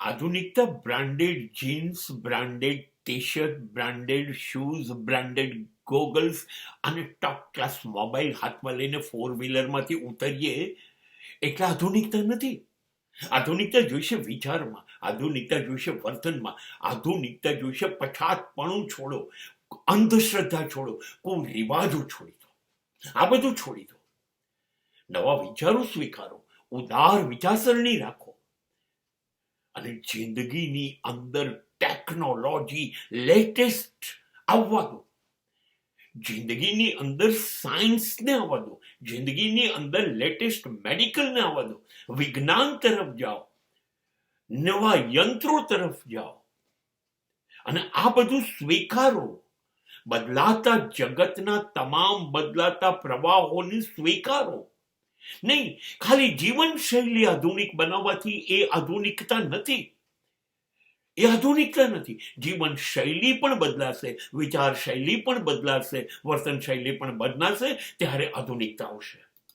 આધુનિકતા branded jeans, branded T shirt, branded shoes, branded goggles અને top class mobile હાથમાં લઈને ફોર વ્હીલરમાંથી ઉતરીએ એટલે આધુનિકતા નથી. આધુનિકતા જોઈશે વિચારમાં, આધુનિકતા જોઈશે વર્તનમાં, આધુનિકતા જોઈશે પછાતપણું છોડો, અંધશ્રદ્ધા છોડો, કુરિવાજો છોડી દો, આ બધું છોડી દો, નવા વિચારો સ્વીકારો, ઉદાર વિચારસરણી રાખો અને જિંદગીની અંદર ટેકનોલોજી લેટેસ્ટ આવવા દો, જિંદગીની અંદર સાયન્સને આવવા દો, જિંદગીની અંદર લેટેસ્ટ મેડિકલને આવવા દો, વિજ્ઞાન તરફ જાઓ, નવા યંત્રો તરફ જાઓ અને આ બધું સ્વીકારો. બદલાતા જગતના તમામ બદલાતા પ્રવાહોને સ્વીકારો. નહીં ખાલી જીવનશૈલી આધુનિક બનાવવાથી એ આધુનિકતા નથી. એ આધુનિકતા નથી. જીવન શૈલી પણ બદલાશે, વિચાર શૈલી પણ બદલાશે, વર્તન શૈલી પણ બદલાશે, ત્યારે આધુનિકતા આવશે.